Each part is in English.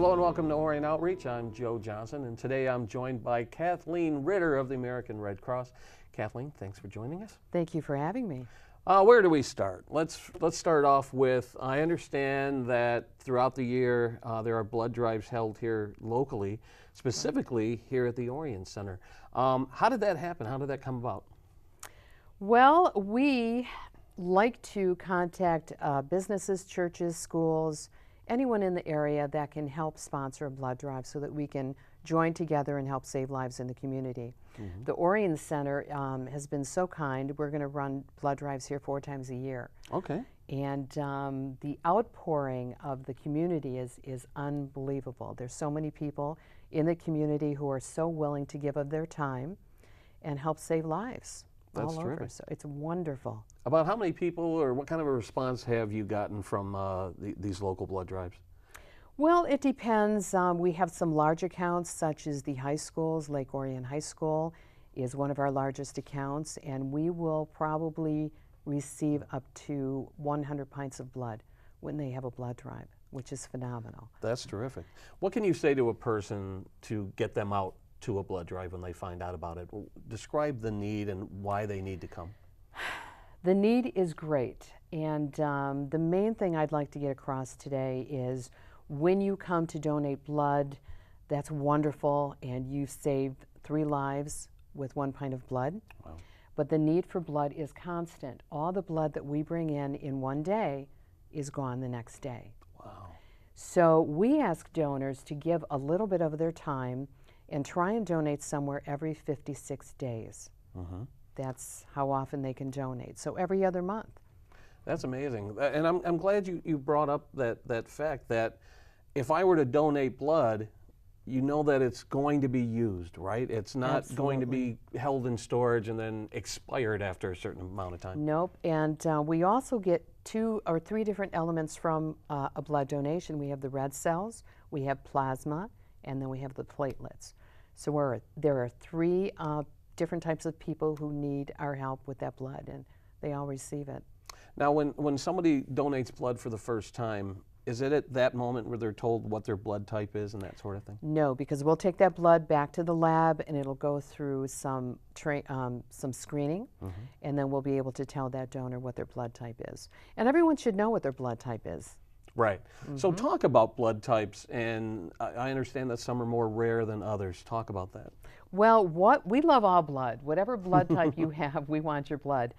Hello and welcome to Orion Outreach. I'm Joe Johnson, and today I'm joined by Kathleen Ritter of the American Red Cross. Kathleen, thanks for joining us. Thank you for having me. Where do we start? Let's start off with, I understand that throughout the year there are blood drives held here locally, specifically here at the Orion Center. How did that happen? How did that come about? Well, we like to contact businesses, churches, schools, anyone in the area that can help sponsor a blood drive so that we can join together and help save lives in the community. Mm-hmm. The Orion Center has been so kind. We're going to run blood drives here 4 times a year. Okay. And the outpouring of the community is unbelievable. There's so many people in the community who are so willing to give of their time and help save lives. That's all terrific. Over. So it's wonderful. About how many people or what kind of a response have you gotten from these local blood drives? Well, it depends. We have some large accounts such as the high schools. Lake Orion High School is one of our largest accounts, and we will probably receive up to 100 pints of blood when they have a blood drive, which is phenomenal. That's terrific. What can you say to a person to get them out to a blood drive when they find out about it? Describe the need and why they need to come. The need is great, and the main thing I'd like to get across today is when you come to donate blood, that's wonderful, and you've saved 3 lives with 1 pint of blood. Wow. But the need for blood is constant. All the blood that we bring in one day is gone the next day. Wow. So we ask donors to give a little bit of their time and try and donate somewhere every 56 days. Mm-hmm. That's how often they can donate. So every other month. That's amazing. And I'm glad you brought up that fact that if I were to donate blood, you know that it's going to be used, right? It's not Absolutely. Going to be held in storage and then expired after a certain amount of time. Nope. And we also get 2 or 3 different elements from a blood donation. We have the red cells, we have plasma, and then we have the platelets. So there are 3 different types of people who need our help with that blood, and they all receive it. Now, when somebody donates blood for the first time, is it at that moment where they're told what their blood type is and that sort of thing? No, because we'll take that blood back to the lab, and it'll go through some screening, mm-hmm. and then we'll be able to tell that donor what their blood type is. And everyone should know what their blood type is. Right. Mm-hmm. So talk about blood types, and I understand that some are more rare than others. Talk about that. Well, we love all blood. Whatever blood type you have, we want your blood.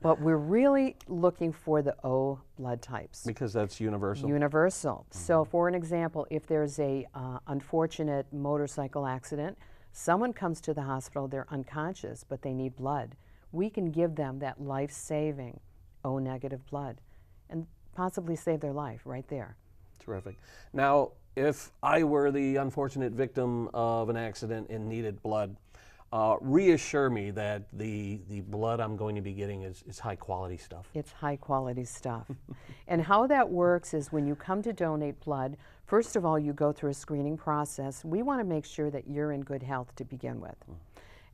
But we're really looking for the O blood types. Because that's universal? Universal. Mm-hmm. So for an example, if there's a unfortunate motorcycle accident, someone comes to the hospital, they're unconscious, but they need blood. We can give them that life-saving O negative blood and possibly save their life right there. Terrific. Now, if I were the unfortunate victim of an accident and needed blood, reassure me that the blood I'm going to be getting is high quality stuff. It's high quality stuff. And how that works is when you come to donate blood, first of all, you go through a screening process. We want to make sure that you're in good health to begin with.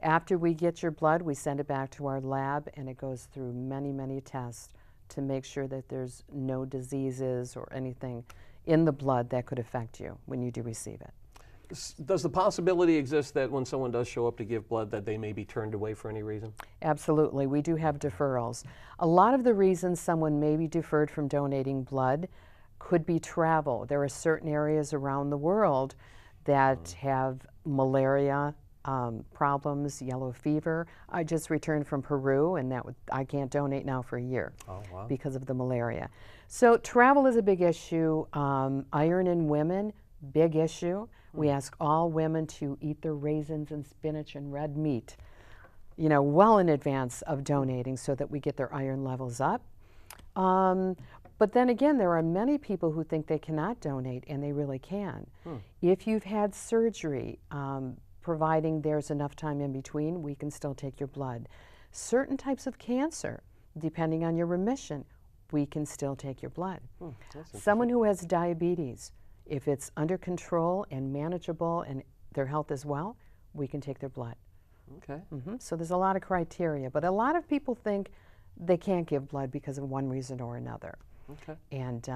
After we get your blood, we send it back to our lab, and it goes through many, many tests to make sure that there's no diseases or anything in the blood that could affect you when you do receive it. Does the possibility exist that when someone does show up to give blood that they may be turned away for any reason? Absolutely. We do have deferrals. A lot of the reasons someone may be deferred from donating blood could be travel. There are certain areas around the world that have malaria problems, yellow fever. I just returned from Peru, and I can't donate now for a year. Oh, wow. Because of the malaria. So travel is a big issue. Iron in women, big issue. We ask all women to eat their raisins and spinach and red meat, well in advance of donating so that we get their iron levels up. But then again, there are many people who think they cannot donate, and they really can. If you've had surgery, providing there's enough time in between, we can still take your blood. Certain types of cancer, depending on your remission, we can still take your blood. Someone who has diabetes, if it's under control and manageable and their health is well, we can take their blood. Okay. So there's a lot of criteria, but a lot of people think they can't give blood because of one reason or another. Okay. And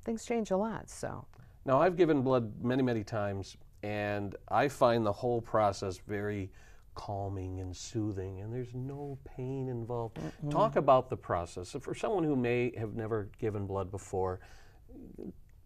things change a lot, so. Now, I've given blood many, many times, and I find the whole process very calming and soothing, and there's no pain involved. Talk about the process. So for someone who may have never given blood before,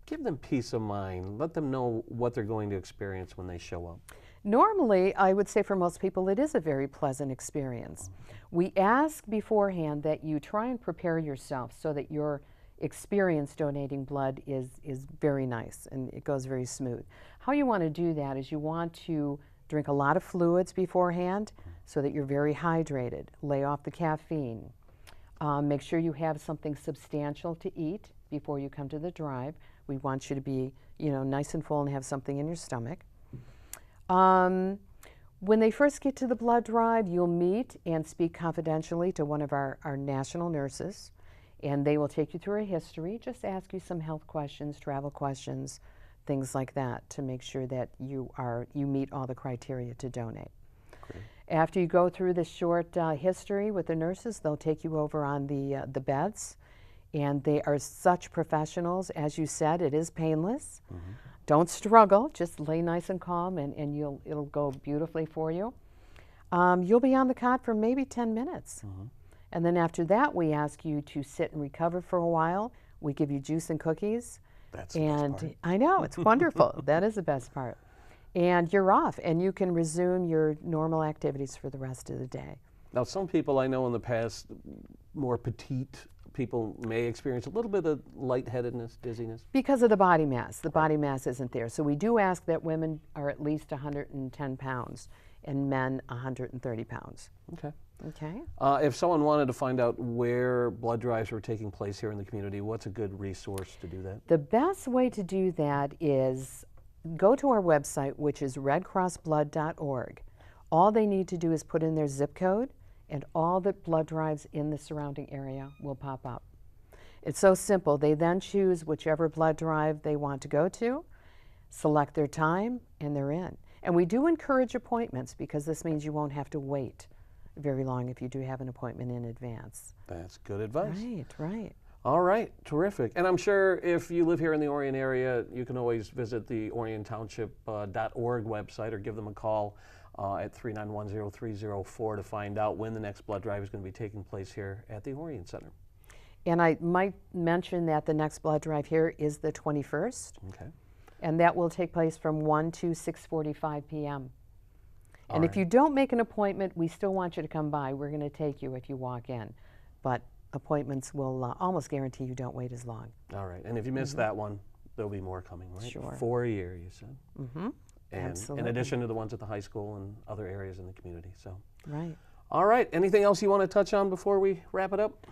give them peace of mind. Let them know what they're going to experience when they show up. Normally, I would say for most people, it is a very pleasant experience. We ask beforehand that you try and prepare yourself so that your experience donating blood is very nice and it goes very smooth. How you want to do that is you want to drink a lot of fluids beforehand so that you're very hydrated. Lay off the caffeine. Make sure you have something substantial to eat before you come to the drive. We want you to be, nice and full and have something in your stomach. When they first get to the blood drive, you'll meet and speak confidentially to one of our national nurses, and they will take you through a history, just ask you some health questions, travel questions, things like that, to make sure that you meet all the criteria to donate. Great. After you go through this short history with the nurses, they'll take you over on the beds, and they are such professionals. As you said, it is painless. Don't struggle, just lay nice and calm, and it'll go beautifully for you. You'll be on the cot for maybe 10 minutes. And then after that, we ask you to sit and recover for a while. We give you juice and cookies. That's the best part. I know, it's wonderful. That is the best part. And you're off, and you can resume your normal activities for the rest of the day. Now, some people I know in the past, more petite people may experience a little bit of lightheadedness, dizziness. Because of the body mass. The body mass isn't there. So we do ask that women are at least 110 pounds and men 130 pounds. Okay. Okay. If someone wanted to find out where blood drives were taking place here in the community, what's a good resource to do that? The best way to do that is go to our website, which is redcrossblood.org. All they need to do is put in their zip code, and all the blood drives in the surrounding area will pop up. It's so simple. They then choose whichever blood drive they want to go to, select their time, and they're in. And we do encourage appointments because this means you won't have to wait very long if you do have an appointment in advance. That's good advice. Right, right. All right, terrific. And I'm sure if you live here in the Orion area, you can always visit the oriontownship.org website or give them a call at 391-0304 to find out when the next blood drive is going to be taking place here at the Orion Center. And I might mention that the next blood drive here is the 21st. Okay. And that will take place from 1 to 6:45 p.m. And if right. you don't make an appointment, we still want you to come by. We're going to take you if you walk in. But appointments will almost guarantee you don't wait as long. All right. And if you miss that one, there'll be more coming, right? Sure. 4 a year, you said. And Absolutely. in addition to the ones at the high school and other areas in the community. So. Right. All right. Anything else you want to touch on before we wrap it up?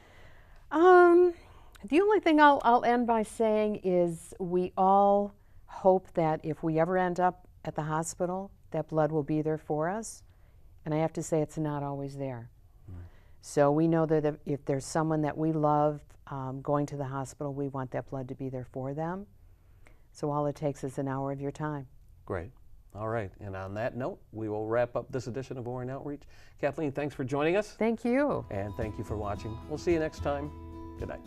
The only thing I'll end by saying is we all hope that if we ever end up at the hospital, that blood will be there for us. And I have to say it's not always there. So we know that if there's someone that we love going to the hospital, we want that blood to be there for them. So all it takes is an hour of your time. Great. All right. And on that note, we will wrap up this edition of Orion Outreach. Kathleen, thanks for joining us. Thank you. And thank you for watching. We'll see you next time. Good night.